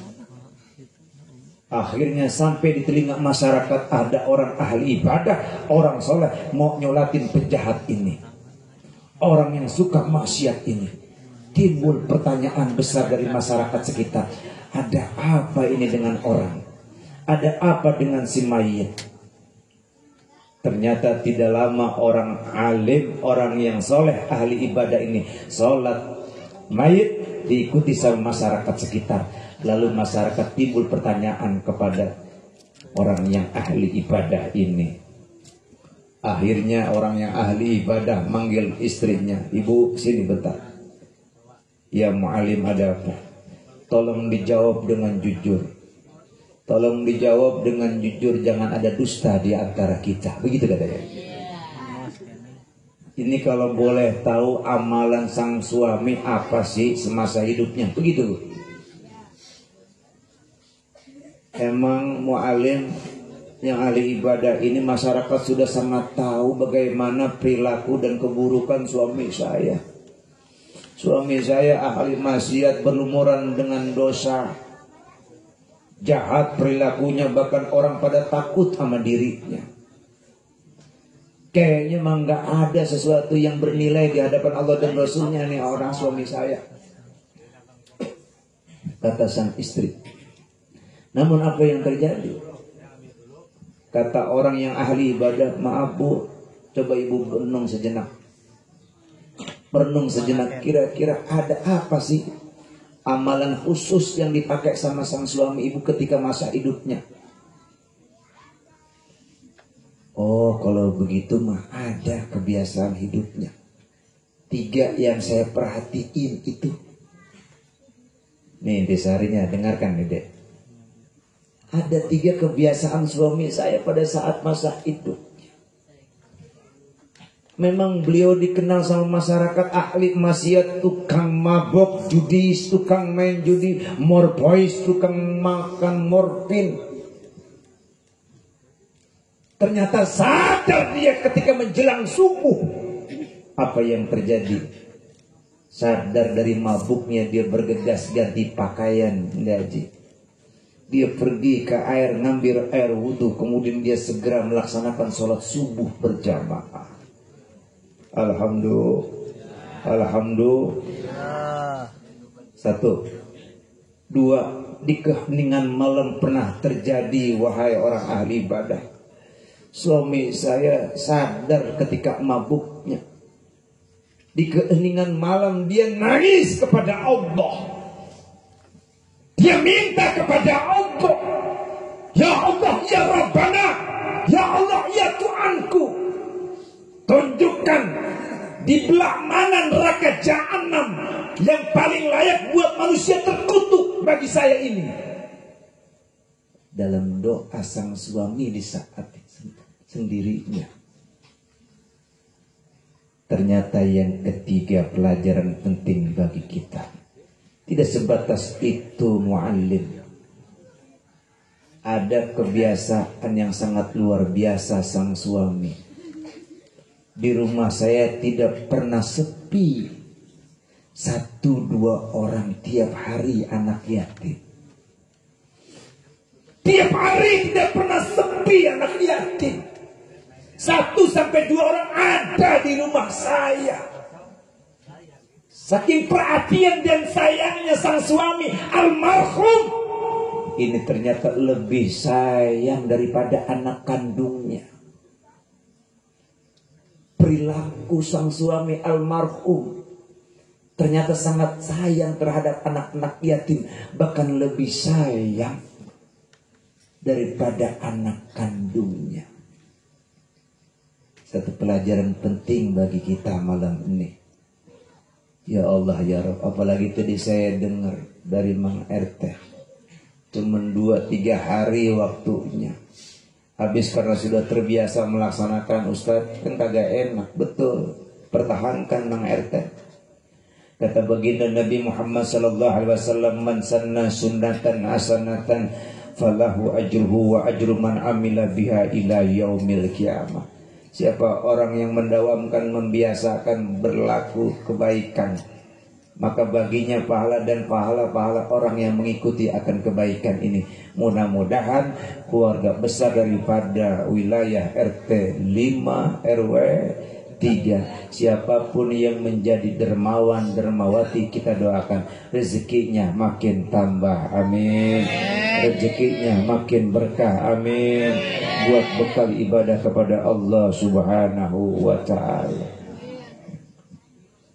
Akhirnya sampai di telinga masyarakat ada orang ahli ibadah, orang soleh mau nyolatin penjahat ini, orang yang suka maksiat ini. Timbul pertanyaan besar dari masyarakat sekitar. Ada apa ini dengan orang? Ada apa dengan si mayit? Ternyata tidak lama orang alim, orang yang soleh, ahli ibadah ini sholat mayit diikuti sama masyarakat sekitar. Lalu masyarakat timbul pertanyaan kepada orang yang ahli ibadah ini. Akhirnya orang yang ahli ibadah manggil istrinya, ibu sini bentar. Ya mu'alim, ada apa? Tolong dijawab dengan jujur. Tolong dijawab dengan jujur, jangan ada dusta di antara kita. Begitu katanya. Ini kalau boleh tahu amalan sang suami apa sih semasa hidupnya? Begitu. Emang mu'alim yang ahli ibadah ini masyarakat sudah sangat tahu bagaimana perilaku dan keburukan suami saya. Suami saya ahli maksiat, berlumuran dengan dosa. Jahat perilakunya, bahkan orang pada takut sama dirinya. Kayaknya mah nggak ada sesuatu yang bernilai di hadapan Allah dan Rasulnya nih orang suami saya, kata sang istri. Namun apa yang terjadi? Kata orang yang ahli ibadah, maaf bu, coba ibu berenung sejenak. Merenung sejenak, kira-kira ada apa sih amalan khusus yang dipakai sama sang suami ibu ketika masa hidupnya? Oh, kalau begitu mah ada kebiasaan hidupnya. 3 yang saya perhatiin itu. Nih Desarinya, dengarkan nih dek. Ada 3 kebiasaan suami saya pada saat masa hidup. Memang beliau dikenal sama masyarakat ahli maksiat, tukang mabok, judi, tukang main judi, morbois, tukang makan morfin. Ternyata sadar dia ketika menjelang subuh. Apa yang terjadi? Sadar dari mabuknya dia bergegas ganti pakaian, Haji. Dia pergi ke air, ngambil air wudhu, kemudian dia segera melaksanakan sholat subuh berjamaah. Alhamdulillah. Alhamdulillah. 1. 2. Di keheningan malam pernah terjadi, wahai orang ahli ibadah, suami saya sadar ketika mabuknya. Di keheningan malam dia nangis kepada Allah. Dia minta kepada Allah, ya Allah, ya Rabbana, ya Allah, ya Tuhanku, tunjukkan di belah mana neraka Jahannam yang paling layak buat manusia terkutuk bagi saya ini. Dalam doa sang suami di saat sendirinya. Ternyata yang ketiga, pelajaran penting bagi kita. Tidak sebatas itu muallim. Ada kebiasaan yang sangat luar biasa sang suami. Di rumah saya tidak pernah sepi 1-2 orang tiap hari anak yatim. Tiap hari tidak pernah sepi anak yatim. 1-2 orang ada di rumah saya. Saking perhatian dan sayangnya sang suami almarhum, ini ternyata lebih sayang daripada anak kandungnya. Perilaku sang suami almarhum ternyata sangat sayang terhadap anak-anak yatim, bahkan lebih sayang daripada anak kandungnya. Satu pelajaran penting bagi kita malam ini. Ya Allah ya Rabb, apalagi tadi saya dengar dari Mang RT, cuman 2-3 hari waktunya. Habis karena sudah terbiasa melaksanakan, Ustadz kan kagak enak. Betul, pertahankan Mang RT. Kata baginda Nabi Muhammad SAW, man sanna sunnatan hasanatan falahu ajruhu wa ajru man amila biha ila yaumil qiyamah. Siapa orang yang mendawamkan, membiasakan berlaku kebaikan, maka baginya pahala dan pahala-pahala orang yang mengikuti akan kebaikan ini. Mudah-mudahan keluarga besar daripada wilayah RT 5 RW 3, siapapun yang menjadi dermawan dermawati, kita doakan rezekinya makin tambah, amin. Rezekinya makin berkah, amin. Buat bekal ibadah kepada Allah Subhanahu wa ta'ala.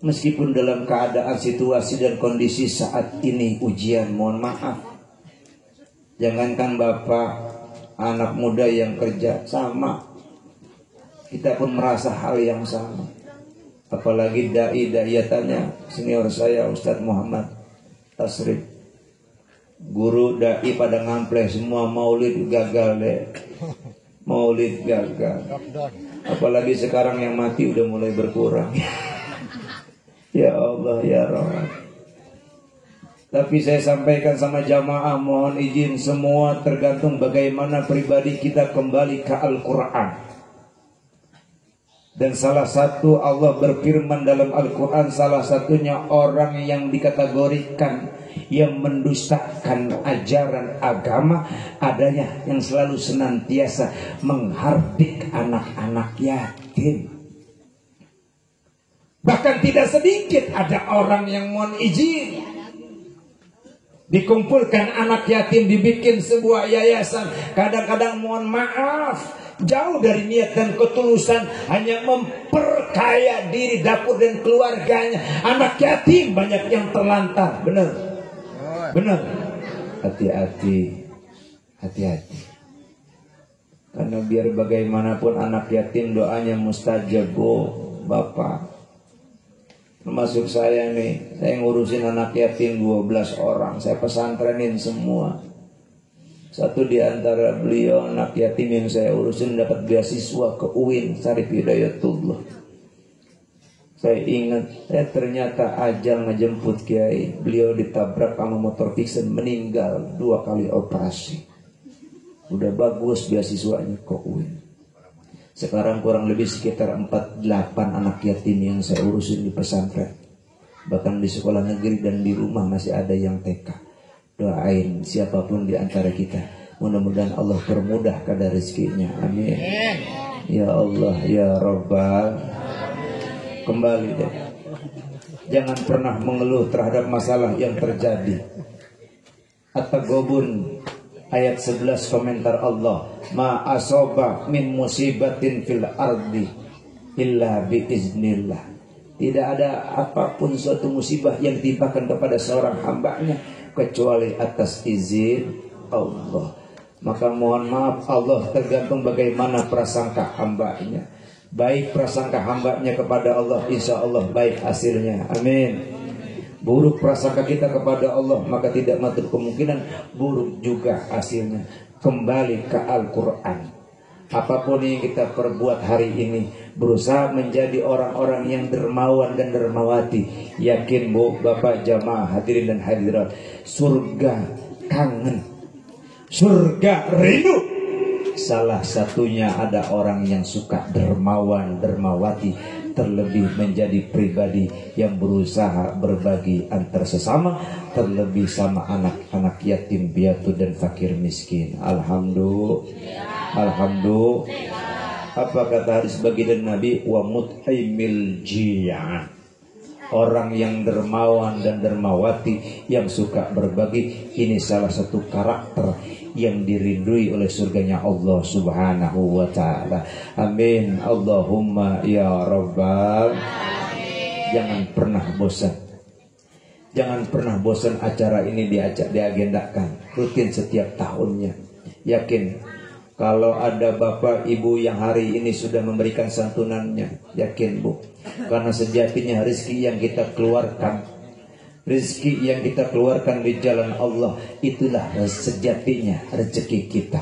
Meskipun dalam keadaan situasi dan kondisi saat ini ujian, mohon maaf, jangankan bapak, anak muda yang kerja sama, kita pun merasa hal yang sama. Apalagi da'i-da'iyatannya senior saya Ustadz Muhammad Tasrif, guru da'i pada ngampleh semua, maulid gagal deh. Maulid gagal. Apalagi sekarang yang mati udah mulai berkurang. Ya Allah ya Rabb. Tapi saya sampaikan sama jamaah, mohon izin, semua tergantung bagaimana pribadi kita kembali ke Al-Quran. Dan salah satu Allah berfirman dalam Al-Quran, salah satunya orang yang dikategorikan yang mendustakan ajaran agama adanya yang selalu senantiasa menghardik anak-anak yatim. Bahkan tidak sedikit ada orang yang mohon izin, dikumpulkan anak yatim, dibikin sebuah yayasan. Kadang-kadang mohon maaf, jauh dari niat dan ketulusan, hanya memperkaya diri dapur dan keluarganya. Anak yatim banyak yang terlantar. Benar, benar. Hati-hati, hati-hati. Karena biar bagaimanapun anak yatim doanya mustajab, Bapak. Termasuk saya nih, saya ngurusin anak yatim 12 orang. Saya pesantrenin semua. Satu di antara beliau anak yatim yang saya urusin dapat beasiswa ke UIN Syarif Hidayatullah. Saya ingat, ternyata ajal ngejemput Kiai. Beliau ditabrak sama motor fiction, meninggal 2 kali operasi. Udah bagus beasiswanya ke UIN. Sekarang kurang lebih sekitar 48 anak yatim yang saya urusin di pesantren. Bahkan di sekolah negeri dan di rumah masih ada yang TK. Doain siapapun di antara kita, mudah-mudahan Allah permudah kadar rezekinya, amin. Ya Allah ya Rabbal. Kembali deh. Jangan pernah mengeluh terhadap masalah yang terjadi. At-Taghabun ayat 11 komentar Allah, ma asoba min musibatin fil ardi illa biiznillah. Tidak ada apapun suatu musibah yang ditimpakan kepada seorang hambanya kecuali atas izin Allah. Maka mohon maaf, Allah tergantung bagaimana prasangka hambanya. Baik prasangka hambanya kepada Allah, insya Allah baik hasilnya. Amin. Buruk prasangka kita kepada Allah, maka tidak menutup kemungkinan buruk juga hasilnya. Kembali ke Al-Quran. Apapun yang kita perbuat hari ini, berusaha menjadi orang-orang yang dermawan dan dermawati. Yakin bu, bapak jamaah hadirin dan hadirat, surga kangen, surga rindu. Salah satunya ada orang yang suka dermawan, dermawati, terlebih menjadi pribadi yang berusaha berbagi antar sesama, terlebih sama anak-anak yatim piatu dan fakir miskin. Alhamdulillah. Alhamdulillah. Apa kata hadis baginda Nabi? Wa mut'imil ji'an. Orang yang dermawan dan dermawati, yang suka berbagi, ini salah satu karakter yang dirindui oleh surganya Allah Subhanahu wa ta'ala. Amin. Allahumma ya Rabbal. Jangan pernah bosan. Jangan pernah bosan acara ini diagendakan rutin setiap tahunnya. Yakin kalau ada bapak ibu yang hari ini sudah memberikan santunannya, yakin bu, karena sejatinya rezeki yang kita keluarkan, rezeki yang kita keluarkan di jalan Allah, itulah sejatinya rezeki kita.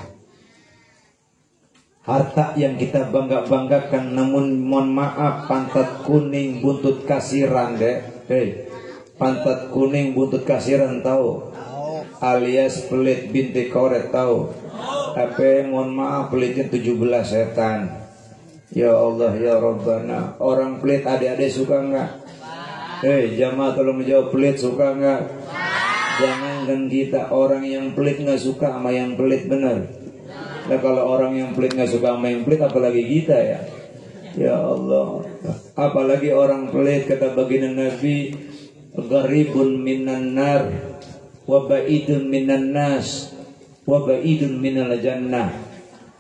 Harta yang kita bangga-banggakan, namun mohon maaf, pantat kuning buntut kasiran deh. Pantat kuning buntut kasiran tahu? Alias pelit binti koret tahu? Tapi mohon maaf, pelitnya 17 setan. Ya Allah ya Rabbana. Orang pelit adik-adik suka enggak? Jamaah tolong menjawab, pelit suka enggak? Jangankan kita, orang yang pelit enggak suka sama yang pelit, benar. Nah kalau orang yang pelit enggak suka sama yang pelit, apalagi kita ya. Ya Allah. Apalagi orang pelit, kata baginda Nabi, gharibun minan nar wa ba'idun minan nas wa ba'idun minal jannah.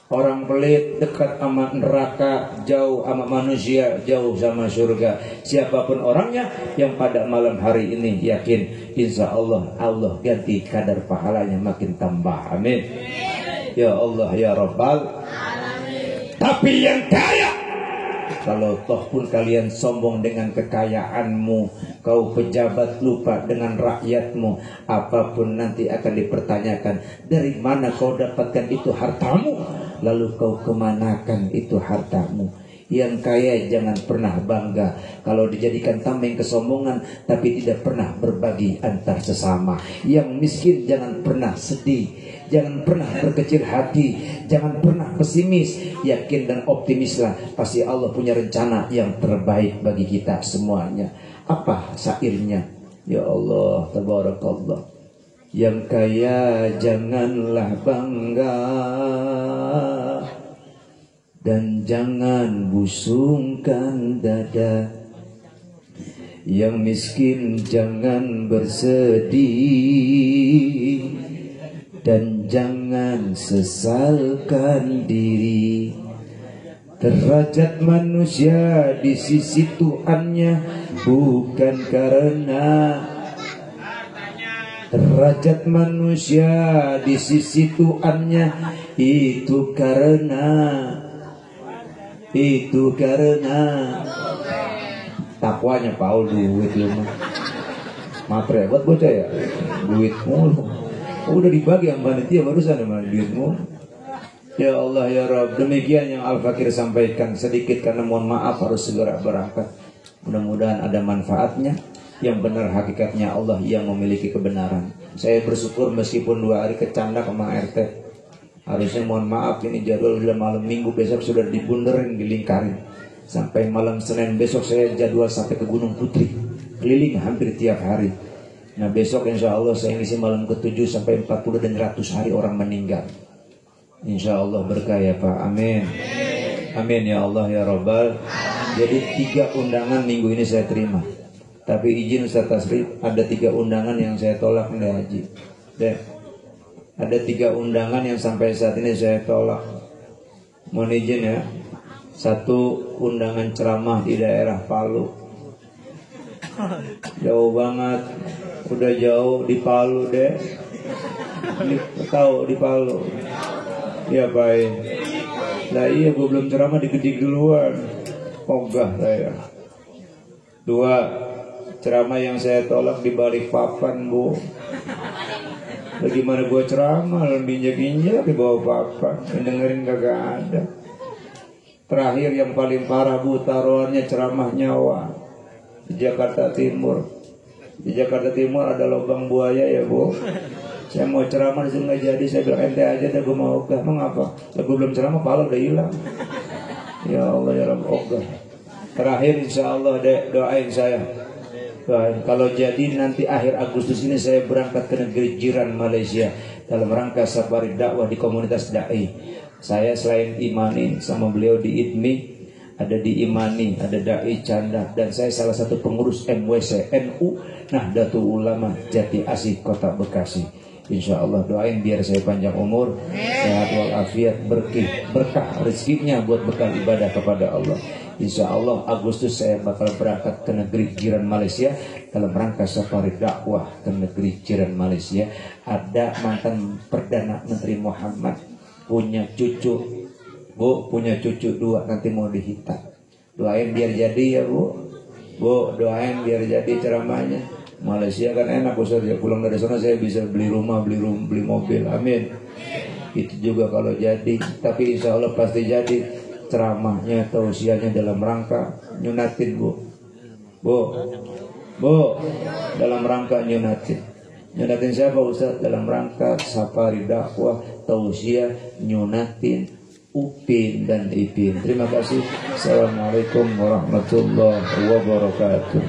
Orang pelit dekat sama neraka, jauh sama manusia, jauh sama surga. Siapapun orangnya yang pada malam hari ini yakin, insya Allah Allah ganti kadar pahalanya makin tambah. Amin. Ya Allah ya Rabbal alamin. Tapi yang kaya, kalau toh pun kalian sombong dengan kekayaanmu, kau pejabat lupa dengan rakyatmu, apapun nanti akan dipertanyakan, dari mana kau dapatkan itu hartamu, lalu kau kemanakan itu hartamu. Yang kaya jangan pernah bangga kalau dijadikan tameng kesombongan, tapi tidak pernah berbagi antar sesama. Yang miskin jangan pernah sedih, jangan pernah berkecil hati, jangan pernah pesimis. Yakin dan optimislah, pasti Allah punya rencana yang terbaik bagi kita semuanya. Apa syairnya? Ya Allah, tabarakallah. Yang kaya janganlah bangga, dan jangan busungkan dada. Yang miskin jangan bersedih, dan jangan sesalkan diri. Derajat manusia di sisi Tuhannya bukan karena, derajat manusia di sisi Tuhannya itu karena takwanya Paul. Duit lu mah matre buat bocah ya, duit mulu. Udah dibagi yang panitia barusan sama duitmu. Ya Allah ya Rabb, demikian yang Al-Fakir sampaikan sedikit karena mohon maaf harus segera berangkat. Mudah-mudahan ada manfaatnya. Yang benar hakikatnya Allah yang memiliki kebenaran. Saya bersyukur meskipun 2 hari kecanda ke Mang RT. Harusnya mohon maaf, ini jadwal udah malam minggu, besok sudah dibunderin, dilingkarin. Sampai malam Senin besok saya jadwal sampai ke Gunung Putri, keliling hampir tiap hari. Nah besok insya Allah saya ngisi malam ke-7 sampai 40 dan 100 hari orang meninggal. Insya Allah berkah ya Pak. Amin. Amin ya Allah ya Rabbal. Jadi 3 undangan minggu ini saya terima. Tapi izin Ustaz Tasrif, ada 3 undangan yang saya tolak nih Haji. Ada 3 undangan yang sampai saat ini saya tolak. Mohon izin ya. 1 undangan ceramah di daerah Palu. Jauh banget, udah jauh di Palu deh. Tahu di Palu? Ya baik. Nah iya, gue belum ceramah dikedik duluan. Ogah saya. 2 ceramah yang saya tolak di Balikpapan, Bu. Bagaimana gue ceramah, injak-injak di bawah papan, dengerin kagak ada. Terakhir yang paling parah, Bu, taruhannya ceramah nyawa di Jakarta Timur. Di Jakarta Timur ada lubang buaya ya, Bu. Saya mau ceramah di sini nggak jadi, saya bilang ente aja deh, gue mau ogah. Mengapa? Gue belum ceramah, pala udah hilang. Ya Allah ya Rabb, ogah. Terakhir insya Allah doain saya. Kalau jadi nanti akhir Agustus ini saya berangkat ke negeri jiran Malaysia dalam rangka safari dakwah di komunitas dai. Saya selain Imani sama beliau di IDMI, ada di Imani, ada dai Canda, dan saya salah satu pengurus MWC NU Nahdlatul Ulama Jati Asih Kota Bekasi. Insya Allah doain biar saya panjang umur, sehat walafiat, berkah rezekinya buat bekal ibadah kepada Allah. Insya Allah Agustus saya bakal berangkat ke negeri jiran Malaysia dalam rangka safari dakwah ke negeri jiran Malaysia. Ada mantan Perdana Menteri Muhammad punya cucu, Bu, punya cucu 2 nanti mau dihitan. Doain biar jadi ya, Bu. Bu, doain biar jadi ceramahnya. Malaysia kan enak, Ustaz ya, pulang dari sana saya bisa beli rumah, beli mobil. Amin. Itu juga kalau jadi, tapi insya Allah pasti jadi. Ceramahnya, tausiahnya dalam rangka nyunatin, Bu. Dalam rangka nyunatin siapa Ustaz? Dalam rangka safari dakwah, tausiah, nyunatin Upin dan Ipin. Terima kasih. Assalamualaikum warahmatullahi wabarakatuh.